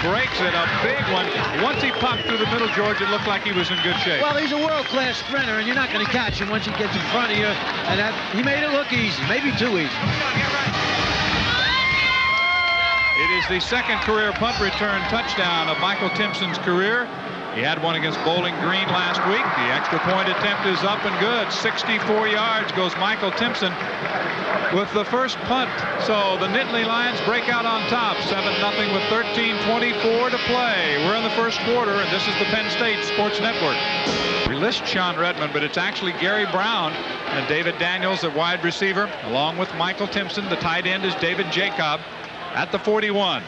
breaks it, a big one. Once he popped through the middle, George, it looked like he was in good shape. Well, he's a world-class sprinter, and you're not going to catch him once he gets in front of you. And he made it look easy, maybe too easy. It is the second career punt return touchdown of Michael Timpson's career. He had one against Bowling Green last week. The extra point attempt is up and good. 64 yards goes Michael Timpson with the first punt. So the Nittany Lions break out on top, 7-0 with 13:24 to play. We're in the first quarter, and this is the Penn State Sports Network. We list Sean Redmond, but it's actually Gary Brown and David Daniels at wide receiver, along with Michael Timpson. The tight end is David Jacob at the 41.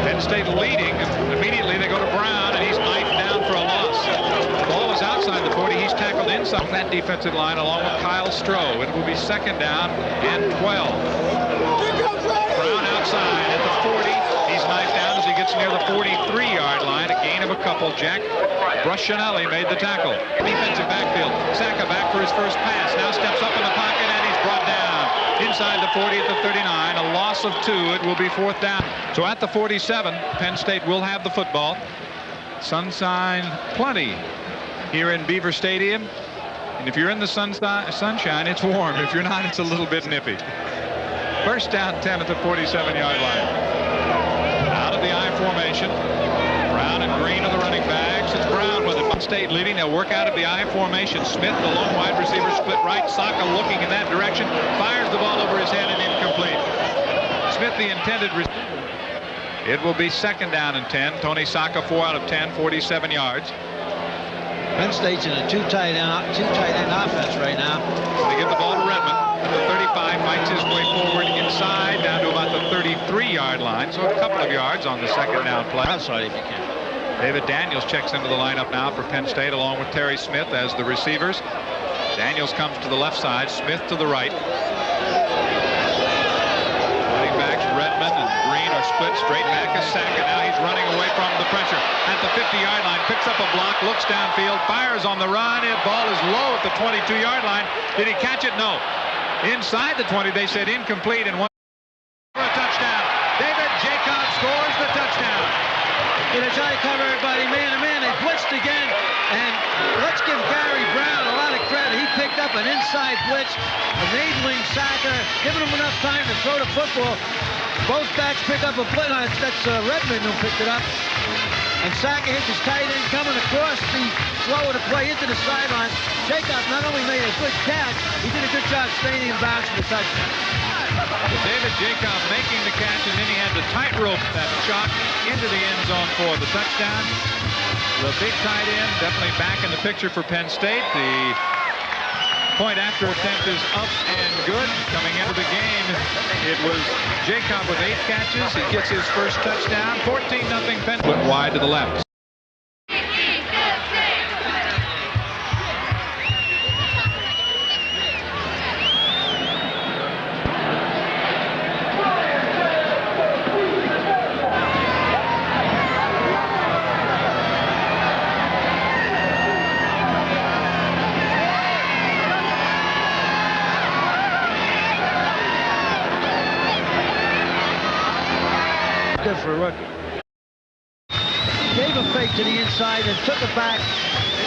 Penn State leading, and immediately they go to Brown, and he's knifed down for a loss. The ball is outside the 40. He's tackled inside that defensive line along with Kyle Stroh. It will be second down and 12. Brown outside at the 40. He's knifed down as he gets near the 43-yard line. A gain of a couple. Jack Bruscinelli made the tackle. Defensive backfield. Saka back for his first pass. Now steps up in the pocket, and he's brought down inside the 40 at the 39. A loss of 2. It will be fourth down. So at the 47, Penn State will have the football. Sunshine plenty here in Beaver Stadium. And if you're in the sunshine, it's warm. If you're not, it's a little bit nippy. First down 10 at the 47-yard line. Out of the I formation. Brown and Green are the running backs. It's Brown with it. Penn State leading. They'll work out of the I formation. Smith, the lone wide receiver, split right. Saka looking in that direction. Fires the ball over his head and incomplete. Smith, the intended receiver. It will be second down and 10. Tony Saka, 4 out of 10, 47 yards. Penn State's in a two tight end offense right now. They give the ball to Redmond. The 35 fights his way forward inside down to about the 33-yard line. So a couple of yards on the second down play. Outside if you can. David Daniels checks into the lineup now for Penn State along with Terry Smith as the receivers. Daniels comes to the left side, Smith to the right. Running backs Redmond and Green are split straight back as Saka. Now he's running away from the pressure at the 50-yard line. Picks up a block, looks downfield, fires on the run. The ball is low at the 22-yard line. Did he catch it? No. Inside the 20, they said incomplete, and one for a touchdown. David Jacob scores the touchdown. They try to cover everybody man to man. They blitzed again, and let's give Gary Brown a lot of credit. He picked up an inside blitz, enabling Saka, giving him enough time to throw the football. Both backs pick up a blitz. That's Redmond who picked it up. And Saka hits his tight end coming across the flow of the play into the sideline. Jacob not only made a good catch, he did a good job staying in bounds for the touchdown. David Jacob making the catch, and then he had to tightrope that shot into the end zone for the touchdown. The big tight end definitely back in the picture for Penn State. The point after attempt is up and good. Coming into the game, it was Jacob with 8 catches. He gets his first touchdown. 14-0 Penn. Went wide to the left. Good for a rookie. Gave a fake to the inside and took it back,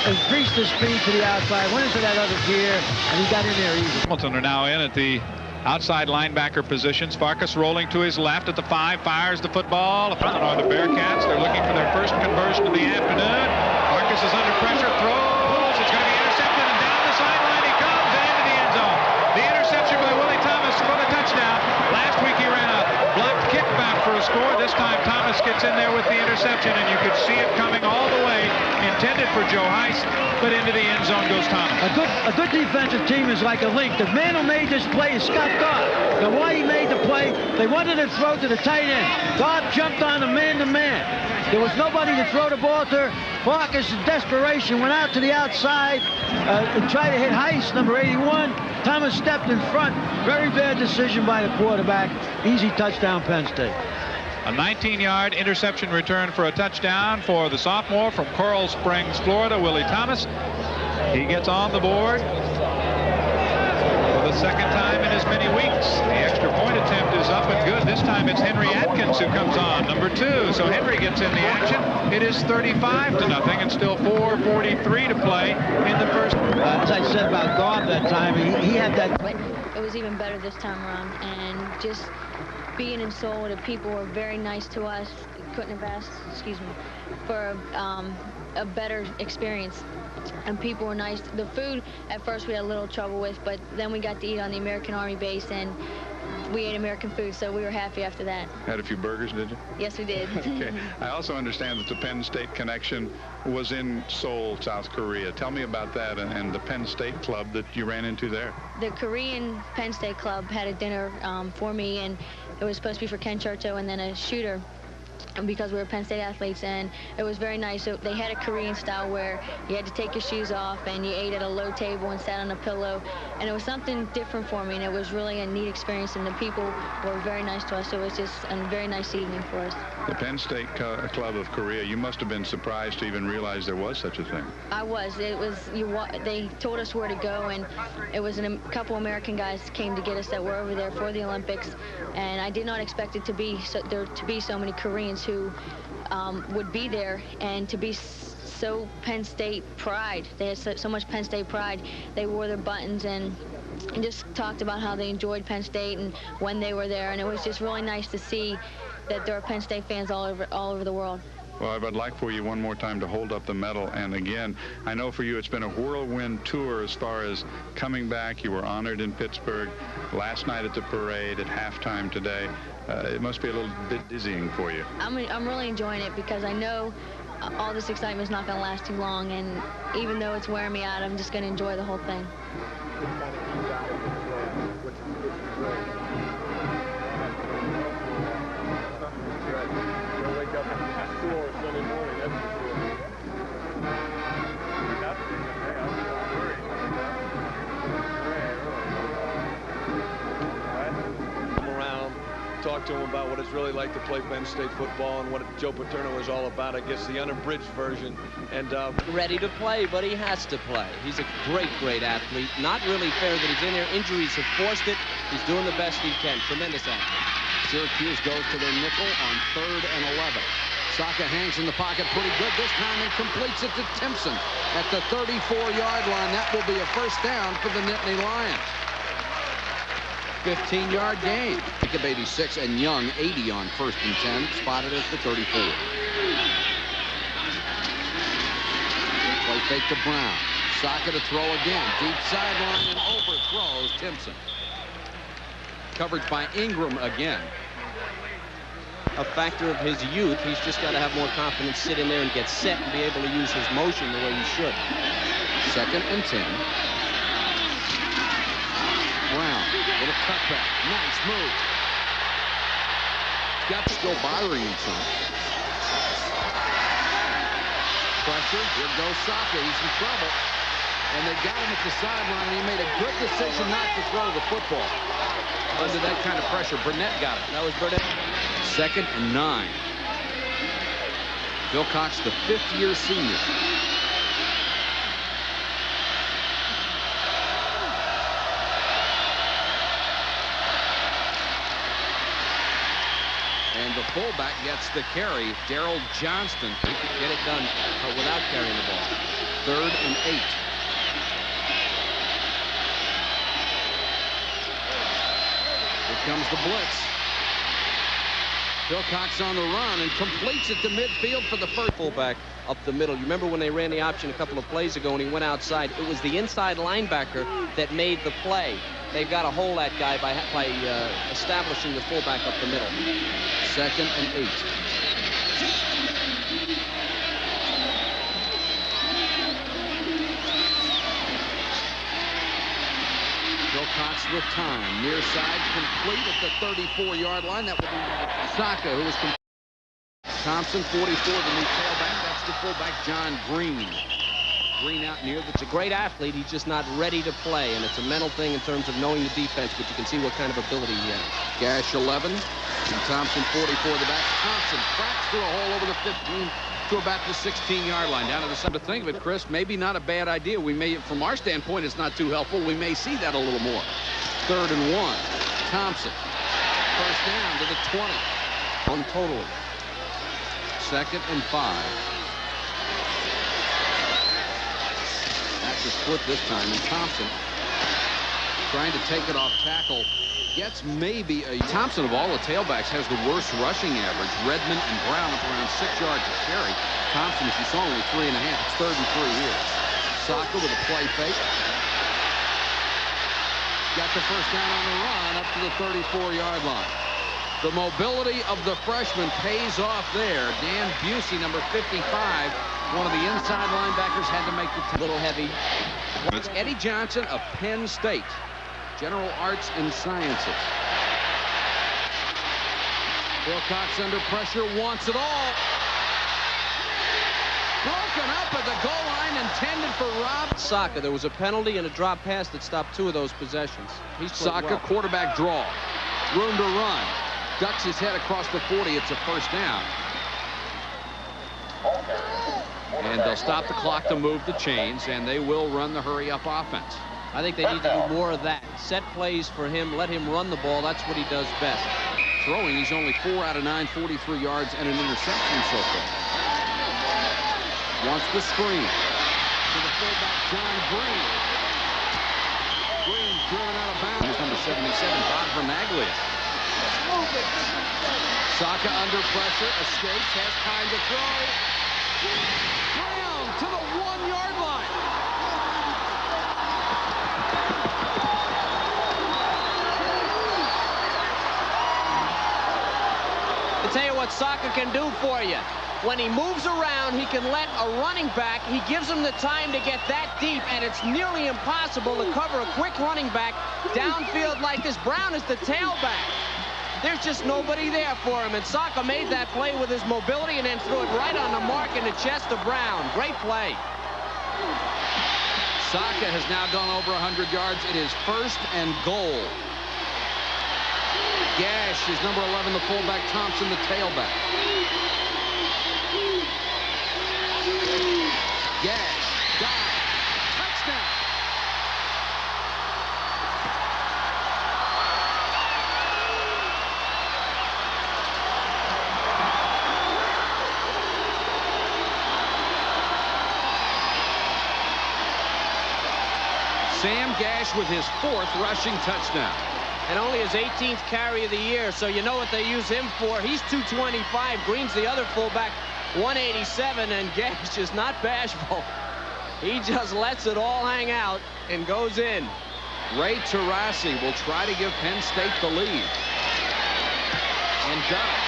increased his speed to the outside, went into that other gear, and he got in there easy. Hamilton are now in at the outside linebacker positions. Farkas rolling to his left at the 5, fires the football. On the Bearcats, they're looking for their first conversion of the afternoon. Farkas is under pressure, throws, it's going to be intercepted, and down the sideline he comes and into the end zone. The interception by Willie Thomas for the touchdown. Last week he ran a blocked kickback for a score. This time Thomas gets in there with the interception, and you could see it coming all the way, intended for Joe Heiss, but into the end zone goes Thomas. A good defensive team is like a link. The man who made this play is Scott Goff. Now why he made the play, they wanted to throw to the tight end. Goff jumped on the man-to-man. There was nobody to throw the ball to. Farkas in desperation went out to the outside and tried to hit Heiss, number 81. Thomas stepped in front. Very bad decision by the quarterback. Easy touchdown, Penn State. A 19-yard interception return for a touchdown for the sophomore from Coral Springs, Florida, Willie Thomas. He gets on the board for the Second time in as many weeks. The extra point attempt is up and good. This time it's Henry Atkins who comes on, number 2. So Henry gets in the action. It is 35-0 and still 4:43 to play in the first. As I said about Goff that time, he had that. But it was even better this time around, and just being in Seoul, the people were very nice to us. Couldn't have asked, excuse me, for a better experience. And people were nice. The food, at first, we had a little trouble with, but then we got to eat on the American Army base, and we ate American food, so we were happy after that. Had a few burgers, did you? Yes, we did. Okay. I also understand that the Penn State connection was in Seoul, South Korea. Tell me about that and the Penn State club that you ran into there. The Korean Penn State club had a dinner for me, and it was supposed to be for Ken Churchill and then a shooter, because we were Penn State athletes, and it was very nice. So they had a Korean style where you had to take your shoes off and you ate at a low table and sat on a pillow, and it was something different for me, and it was really a neat experience, and the people were very nice to us, so it was just a very nice evening for us. The Penn State Club of Korea, you must have been surprised to even realize there was such a thing. I was. It was, they told us where to go, and it was a couple American guys came to get us that were over there for the Olympics, and I did not expect it to be there to be so many Koreans who would be there, and to be so Penn State pride. They had so much Penn State pride. They wore their buttons and just talked about how they enjoyed Penn State and when they were there, and it was just really nice to see that there are Penn State fans all over the world. Well, I would like for you one more time to hold up the medal. And again, I know for you it's been a whirlwind tour as far as coming back. You were honored in Pittsburgh last night at the parade, at halftime today. It must be a little bit dizzying for you. I'm really enjoying it because I know all this excitement is not going to last too long, and even though it's wearing me out, I'm just going to enjoy the whole thing. Talk to him about what it's really like to play Penn State football and what Joe Paterno is all about. I guess the unabridged version. And ready to play, but he has to play. He's a great athlete. Not really fair that he's in there. Injuries have forced it. He's doing the best he can. Tremendous athlete. Syracuse goes to their nickel on 3rd and 11. Saka hangs in the pocket pretty good this time and completes it to Timpson at the 34-yard line. That will be a first down for the Nittany Lions. 15-yard gain. Jacob 86 and Young 80 on 1st and 10, spotted at the 34. Play fake to Brown. Saka to throw again. Deep sideline and overthrows Timpson. Coverage by Ingram again. A factor of his youth. He's just got to have more confidence, sit in there and get set and be able to use his motion the way he should. 2nd and 10. Brown, little cutback, nice move. Got to go Byron some. Pressure, here goes Saka, he's in trouble. And they got him at the sideline, and he made a good decision not to throw the football. Under that kind of pressure, Burnett got it. That was Burnett. 2nd and 9. Phil Cox, the 5th-year senior. And the fullback gets the carry. Daryl Johnston. He could get it done without carrying the ball. 3rd and 8. Here comes the blitz. Phil Cox on the run and completes it to midfield for the first. Fullback up the middle. You remember when they ran the option a couple of plays ago and he went outside? It was the inside linebacker that made the play. They've got to hold that guy by establishing the fullback up the middle. 2nd and 8. Phil Cox with time. Near side complete at the 34-yard line. That will be Saka, who was complete. Thompson, 44, the new tailback. That's the fullback, John Green. Green out near. That's a great athlete. He's just not ready to play, and it's a mental thing in terms of knowing the defense, but you can see what kind of ability he has. Gash 11, and Thompson 44 the back. Thompson cracks through a hole over the 15 to about the 16-yard line. Down to the side. To think of it, Chris, maybe not a bad idea. We may, from our standpoint, it's not too helpful. We may see that a little more. 3rd and 1. Thompson. First down to the 20. On totally. 2nd and 5. That's a split this time. And Thompson trying to take it off tackle. Gets maybe a... Thompson, of all the tailbacks, has the worst rushing average. Redmond and Brown up around 6 yards a carry. Thompson, as you saw, only 3.5. It's 3rd and 3 here. Saka with a play fake. Got the first down on the run up to the 34-yard line. The mobility of the freshman pays off there. Dan Busey, number 55, one of the inside linebackers, had to make the little heavy. It's Eddie Johnson of Penn State, General Arts and Sciences. Wilcox under pressure, wants it all. Broken up at the goal line, intended for Rob. Saka, there was a penalty and a drop pass that stopped 2 of those possessions. He's Saka, well. Quarterback draw. Room to run. Ducks his head across the 40. It's a first down. And they'll stop the clock to move the chains, and they will run the hurry-up offense. I think they need to do more of that. Set plays for him. Let him run the ball. That's what he does best. Throwing, he's only 4 out of 9, 43 yards, and an interception so far. Wants the screen. To the fullback, John Green. Green driven out of bounds. Here's number 77, Bob Vernaglia. Saka under pressure, escapes, has time to throw. Brown to the 1-yard line. To tell you what Saka can do for you. When he moves around, he can let a running back, he gives him the time to get that deep, and it's nearly impossible to cover a quick running back downfield like this. Brown is the tailback. There's just nobody there for him, and Saka made that play with his mobility and then threw it right on the mark in the chest of Brown. Great play. Saka has now gone over 100 yards. It is 1st and goal. Gash is number 11, the fullback. Thompson, the tailback. Gash, dive, touchdown. Sam Gash with his 4th rushing touchdown. And only his 18th carry of the year, so you know what they use him for. He's 225. Green's the other fullback, 187, and Gash is not bashful. He just lets it all hang out and goes in. Ray Tarasi will try to give Penn State the lead. And does.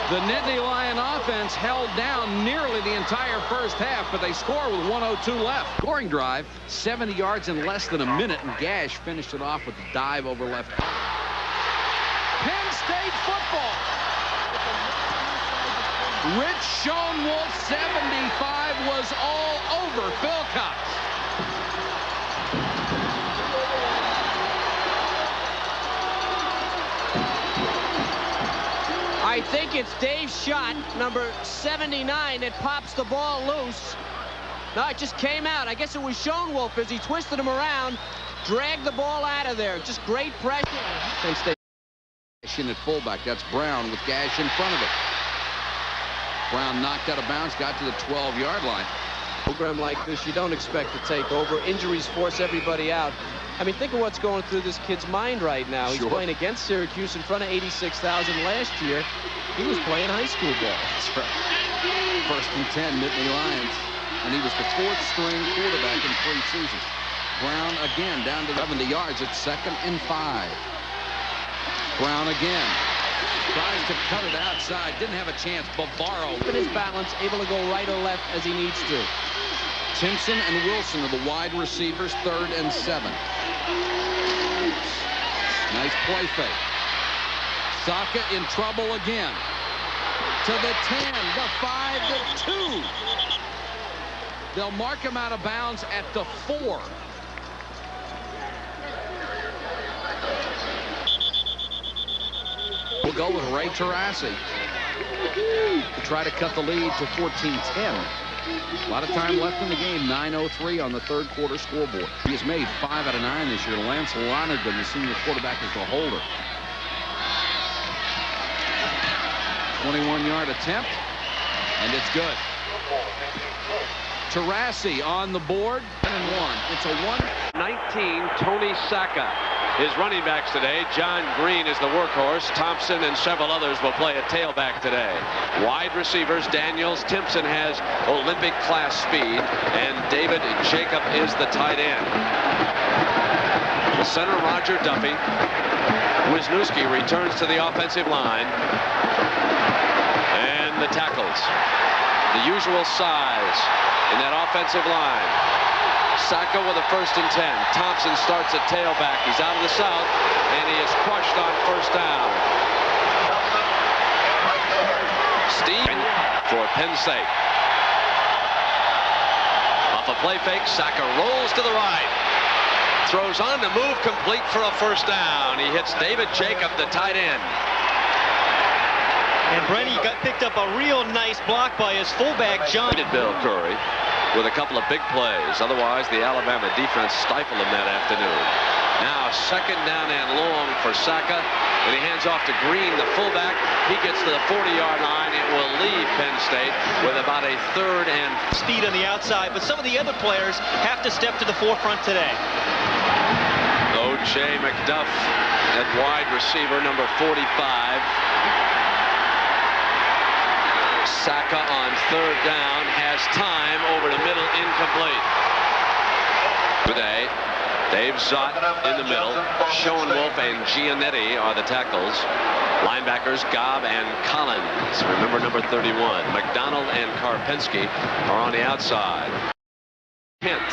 The Nittany Lion offense held down nearly the entire first half, but they score with 1:02 left. Scoring drive, 70 yards in less than a minute, and Gash finished it off with a dive over left. Penn State football. Rich Schoenwolf, 75, was all over Philcox. I think it's Dave's shot, number 79, that pops the ball loose. No, it just came out. I guess it was Schoenwolf as he twisted him around, dragged the ball out of there. Just great pressure. Penn State at fullback. That's Brown with Gash in front of it. Brown knocked out of bounds, got to the 12-yard line. Program like this, you don't expect to take over. Injuries force everybody out. I mean, think of what's going through this kid's mind right now. He's playing against Syracuse in front of 86,000 last year. He was playing high school ball. That's right. 1st and 10, Nittany Lions. And he was the 4th-string quarterback in 3 seasons. Brown again down to 70 yards. It's 2nd and 5. Brown again. Tries to cut it outside. Didn't have a chance. Bavaro. His balance, able to go right or left as he needs to. Timpson and Wilson are the wide receivers, 3rd and 7. Nice play fake. Saka in trouble again. To the 10, the 5, the 2. They'll mark him out of bounds at the 4. We'll go with Ray Tarasi to try to cut the lead to 14-10. A lot of time left in the game. 9:03 on the third quarter scoreboard. He has made 5 out of 9 this year. Lance Lonergan, the senior quarterback, is the holder. 21-yard attempt, and it's good. Tarasi on the board, and 1. It's a 1-19. Tony Saka. His running backs today, John Green is the workhorse. Thompson and several others will play at tailback today. Wide receivers, Daniels. Timpson has Olympic class speed, and David Jacob is the tight end. The center, Roger Duffy. Wisniewski returns to the offensive line. And the tackles. The usual size in that offensive line. Saka with a 1st and 10. Thompson starts at tailback. He's out of the south, and he is crushed on 1st down. Steve for Penn State. Off a play fake, Saka rolls to the right. Throws on the move, complete for a 1st down. He hits David Jacob, the tight end. And Brenny picked up a real nice block by his fullback, John. Bill Curry with a couple of big plays. Otherwise, the Alabama defense stifled him that afternoon. Now, 2nd down and long for Saka. And he hands off to Green, the fullback. He gets to the 40-yard line. It will leave Penn State with about a 3rd and... Speed on the outside, but some of the other players have to step to the forefront today. O.J. McDuff at wide receiver, number 45. Saka on 3rd down has time over the middle, incomplete. Today, Dave Zott in the middle. Schoenwolf and Giannetti are the tackles. Linebackers Gobb and Collins. Remember number 31. McDonald and Karpinski are on the outside. Hint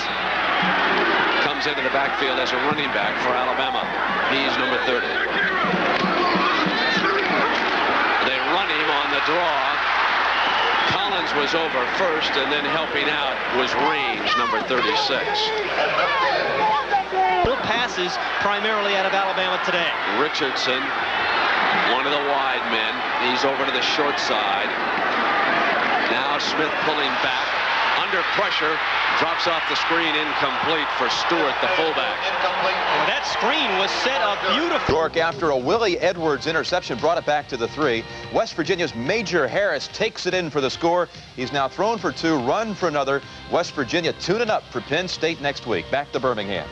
comes into the backfield as a running back for Alabama. He's number 30. They run him on the draw. Collins was over first, and then helping out was Range, number 36. Full passes primarily out of Alabama today. Richardson, one of the wide men. He's over to the short side. Now Smith pulling back. Under pressure, drops off the screen, incomplete for Stewart, the fullback. Well, that screen was set up beautifully. York, after a Willie Edwards interception, brought it back to the 3. West Virginia's Major Harris takes it in for the score. He's now thrown for 2, run for another. West Virginia tuning up for Penn State next week. Back to Birmingham.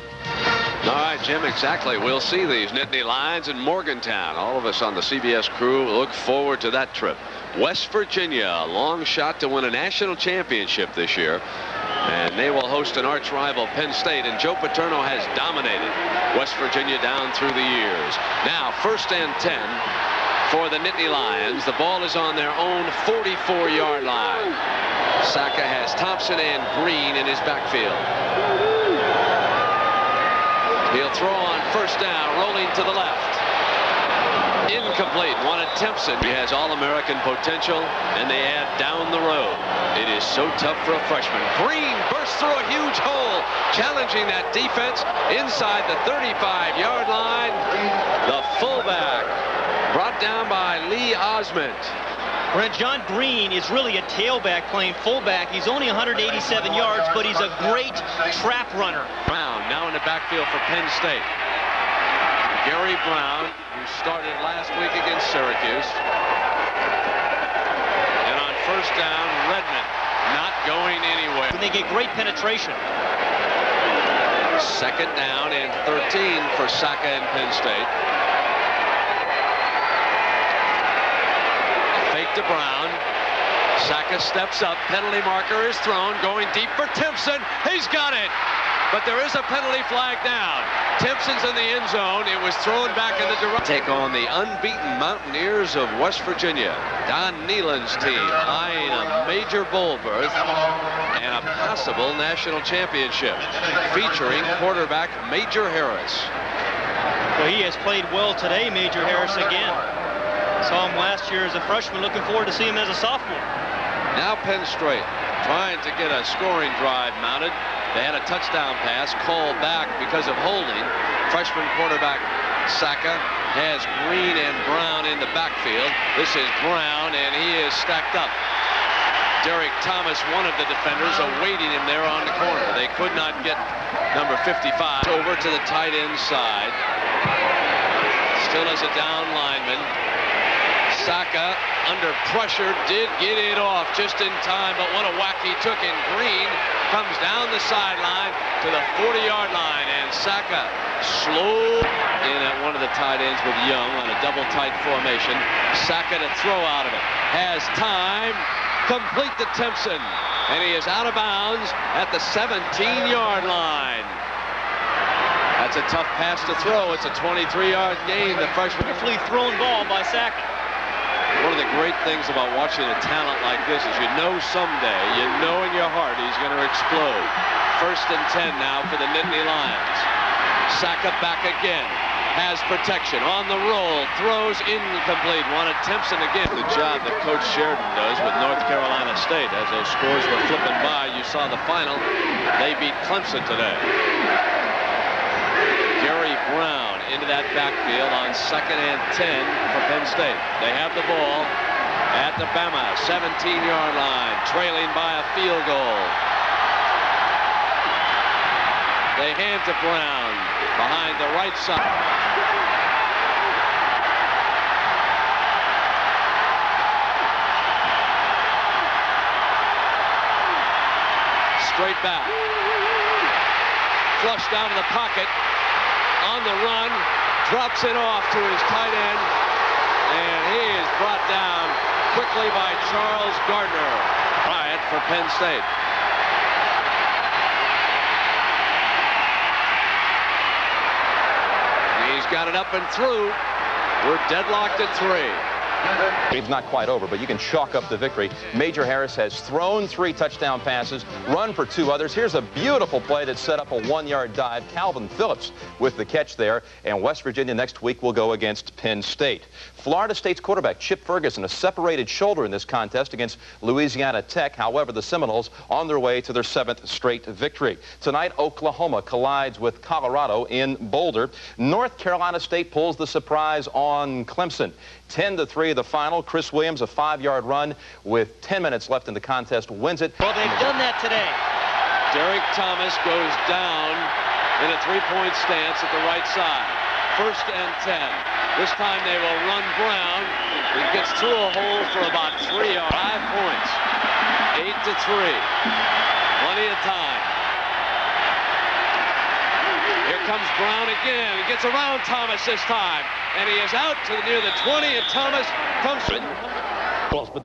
All right, Jim, exactly. We'll see these Nittany Lions in Morgantown. All of us on the CBS crew look forward to that trip. West Virginia, a long shot to win a national championship this year. And they will host an arch rival, Penn State. And Joe Paterno has dominated West Virginia down through the years. Now, 1st and 10 for the Nittany Lions. The ball is on their own 44-yard line. Saka has Thompson and Green in his backfield. He'll throw on 1st down, rolling to the left. Incomplete. Wanted Timpson. He has All-American potential, and they add down the road. It is so tough for a freshman. Green bursts through a huge hole, challenging that defense inside the 35-yard line. The fullback brought down by Lee Osment. Brent, John Green is really a tailback playing fullback. He's only 187 yards, but he's a great trap runner. Brown now in the backfield for Penn State. Gary Brown, who started last week against Syracuse. And on 1st down, Redmond not going anywhere. And they get great penetration. 2nd down and 13 for Saka and Penn State. Fake to Brown. Saka steps up. Penalty marker is thrown. Going deep for Timpson. He's got it. But there is a penalty flag down. Timpson's in the end zone. It was thrown back in the direction. Take on the unbeaten Mountaineers of West Virginia. Don Nehlen's team eyeing a major bowl berth and a possible national championship featuring quarterback Major Harris. Well, he has played well today, Major Harris, again. Saw him last year as a freshman. Looking forward to see him as a sophomore. Now Penn State trying to get a scoring drive mounted. They had a touchdown pass called back because of holding. Freshman quarterback Saka has Green and Brown in the backfield. This is Brown, and he is stacked up. Derek Thomas, one of the defenders, awaiting him there on the corner. They could not get number 55 over to the tight end side. Still as a down lineman. Saka, under pressure, did get it off just in time, but what a whack he took, and Green comes down the sideline to the 40-yard line, and Saka slow in at one of the tight ends with Young on a double tight formation. Saka to throw out of it. Has time. Complete to Timpson, and he is out of bounds at the 17-yard line. That's a tough pass to throw. It's a 23-yard gain. The freshman. Beautifully thrown ball by Saka. One of the great things about watching a talent like this is you know someday, you know in your heart he's going to explode. 1st and 10 now for the Nittany Lions. Saka back again. Has protection on the roll, throws incomplete. Wanted Timpson again. The job that Coach Sheridan does with North Carolina State. As those scores were flipping by, you saw the final. They beat Clemson today. Gary Brown into that backfield on 2nd and 10 for Penn State. They have the ball at the Bama 17-yard line, trailing by a field goal. They hand to Brown behind the right side. Straight back. Flushed down to the pocket. On the run. Drops it off to his tight end. And he is brought down quickly by Charles Gardner. Bryant for Penn State. He's got it up and through. We're deadlocked at 3. It's not quite over, but you can chalk up the victory. Major Harris has thrown 3 touchdown passes, run for 2 others. Here's a beautiful play that set up a 1-yard dive. Calvin Phillips with the catch there. And West Virginia next week will go against Penn State. Florida State's quarterback Chip Ferguson, a separated shoulder in this contest against Louisiana Tech. However, the Seminoles on their way to their 7th straight victory. Tonight, Oklahoma collides with Colorado in Boulder. North Carolina State pulls the surprise on Clemson. 10-3 the final. Chris Williams, a 5-yard run with 10 minutes left in the contest, wins it. Well, they've done that today. Derek Thomas goes down in a 3-point stance at the right side. 1st and 10. This time they will run Brown. He gets through a hole for about 5 points. 8-3. Plenty of time. Here comes Brown again. He gets around Thomas this time. And he is out to near the 20, and Thomas comes.